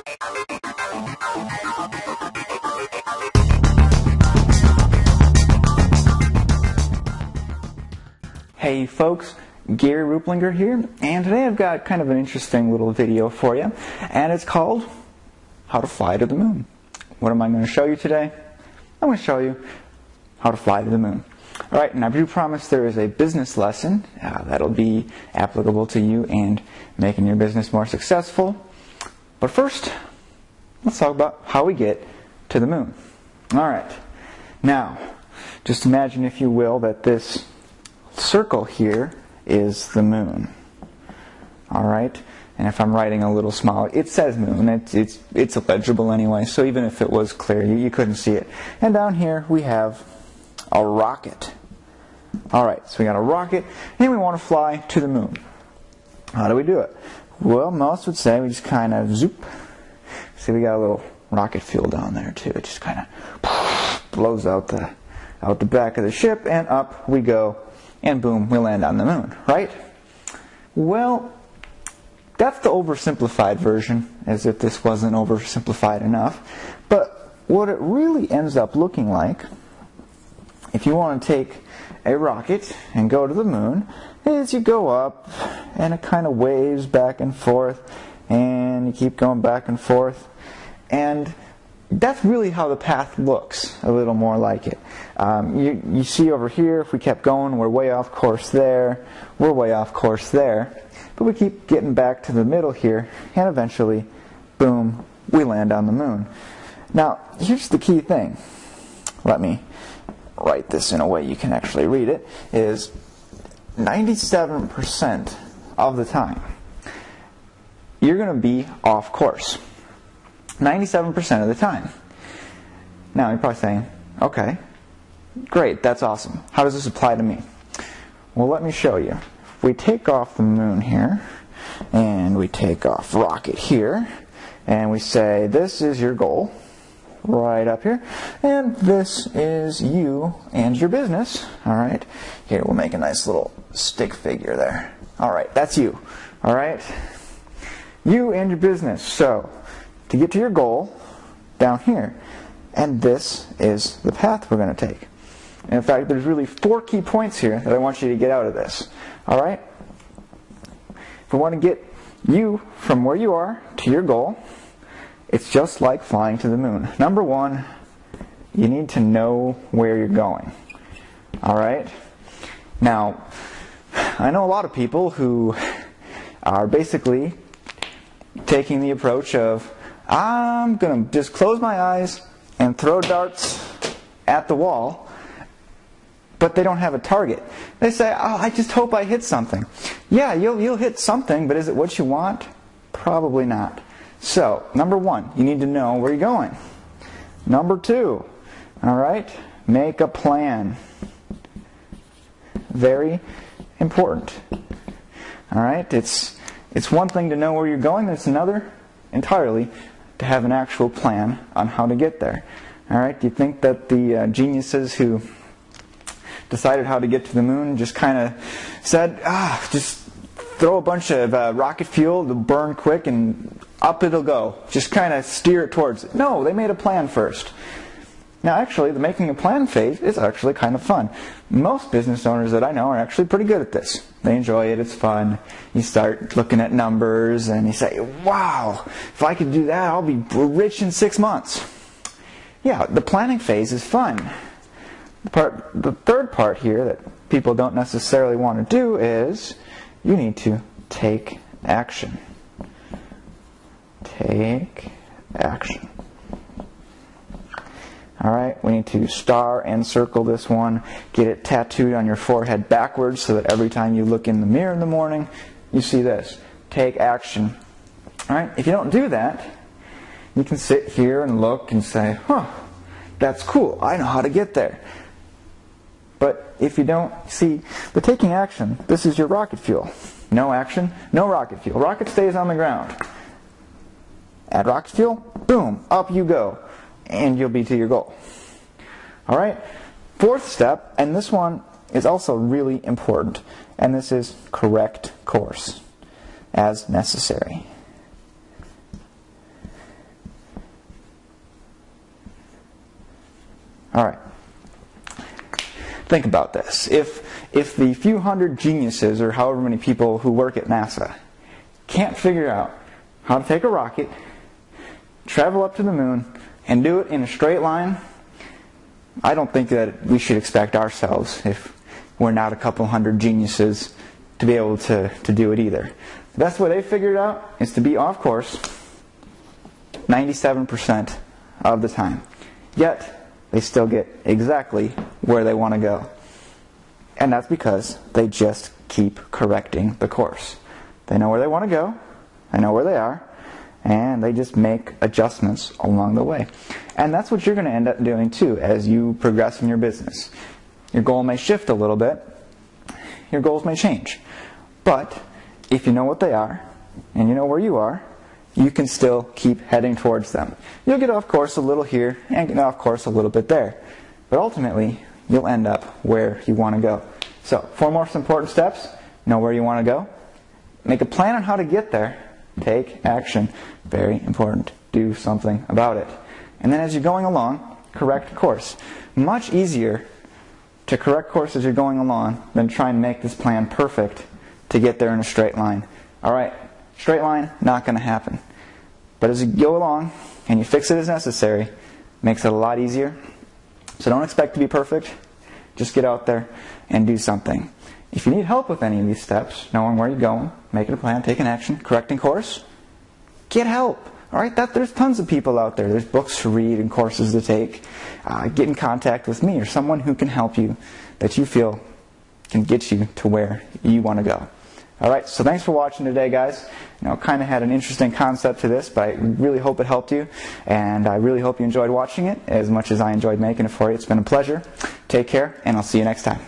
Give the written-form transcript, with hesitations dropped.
Hey folks, Gary Ruplinger here, and today I've got kind of an interesting little video for you, and it's called How to Fly to the Moon. What am I going to show you today? I'm going to show you how to fly to the moon. Alright, and I do promise there is a business lesson that'll be applicable to you and making your business more successful. But first, let's talk about how we get to the moon. Alright, now, just imagine if you will that this circle here is the moon. Alright, and if I'm writing a little smaller, it says moon. It's illegible anyway, so even if it was clear, you couldn't see it. And down here we have a rocket. Alright, so we got a rocket, and we want to fly to the moon. How do we do it? Well, most would say we just kind of zoop. See, we got a little rocket fuel down there too. It just kind of blows out the back of the ship, and up we go. And boom, we land on the moon, right? Well, that's the oversimplified version, as if this wasn't oversimplified enough. But what it really ends up looking like, if you want to take a rocket and go to the moon, is you go up, and it kind of waves back and forth, and you keep going back and forth, and that's really how the path looks, a little more like it. You see over here, if we kept going, we're way off course there, we're way off course there, but we keep getting back to the middle here, and eventually, boom, we land on the moon. Now, here's the key thing. Let me write this in a way you can actually read it, is 97% of the time, you're going to be off course. 97% of the time. Now you're probably saying, okay, great, that's awesome. How does this apply to me? Well, let me show you. If we take off the moon here, and we take off rocket here, and we say this is your goal, right up here, and this is you and your business. Alright, here we'll make a nice little stick figure there. Alright, that's you. Alright, you and your business. So, to get to your goal, down here. And this is the path we're going to take. And in fact, there's really 4 key points here that I want you to get out of this. Alright? If we want to get you from where you are to your goal, it's just like flying to the moon. Number 1, you need to know where you're going. Alright? Now, I know a lot of people who are basically taking the approach of, I'm going to just close my eyes and throw darts at the wall, but they don't have a target. They say, oh, I just hope I hit something. Yeah, you'll hit something, but is it what you want? Probably not. So, number 1, you need to know where you're going. Number 2, alright, make a plan. Very important. Alright, it's one thing to know where you're going, it's another entirely to have an actual plan on how to get there. Alright, do you think that the geniuses who decided how to get to the moon just kind of said, just throw a bunch of rocket fuel to burn quick and up it'll go. Just kind of steer it towards it. No, they made a plan first. Now actually, the making a plan phase is actually kind of fun. Most business owners that I know are actually pretty good at this. They enjoy it, it's fun. You start looking at numbers and you say, wow, if I could do that, I'll be rich in 6 months. Yeah, the planning phase is fun. The third part here that people don't necessarily want to do is you need to take action. Take action. Alright, we need to star and circle this one. Get it tattooed on your forehead backwards so that every time you look in the mirror in the morning, you see this. Take action. Alright, if you don't do that, you can sit here and look and say, huh, that's cool, I know how to get there. But if you don't, see, the taking action, this is your rocket fuel. No action, no rocket fuel. Rocket stays on the ground. Add rocket fuel, boom, up you go. And you'll be to your goal. Alright? 4th step, and this one is also really important, and this is correct course as necessary. Think about this. If the few hundred geniuses, or however many people who work at NASA, can't figure out how to take a rocket, travel up to the moon, and do it in a straight line, I don't think that we should expect ourselves, if we're not a couple hundred geniuses, to be able to do it either. The best way they figured out is to be off course 97% of the time. Yet, they still get exactly where they want to go. And that's because they just keep correcting the course. They know where they want to go, they know where they are, and they just make adjustments along the way. And that's what you're going to end up doing too as you progress in your business. Your goal may shift a little bit, your goals may change. But if you know what they are, and you know where you are, you can still keep heading towards them. You'll get off course a little here, and get off course a little bit there. But ultimately, you'll end up where you want to go. So, 4 most important steps: know where you want to go, make a plan on how to get there, take action, very important, do something about it. And then as you're going along, correct course. Much easier to correct course as you're going along than try and make this plan perfect to get there in a straight line. Alright, straight line, not going to happen. But as you go along and you fix it as necessary, makes it a lot easier. So don't expect to be perfect. Just get out there and do something. If you need help with any of these steps, knowing where you're going, making a plan, taking action, correcting course, get help. Alright, there's tons of people out there. There's books to read and courses to take. Get in contact with me or someone who can help you, that you feel can get you to where you want to go. Alright, so thanks for watching today, guys. Kind of had an interesting concept to this, but I really hope it helped you. And I really hope you enjoyed watching it as much as I enjoyed making it for you. It's been a pleasure. Take care, and I'll see you next time.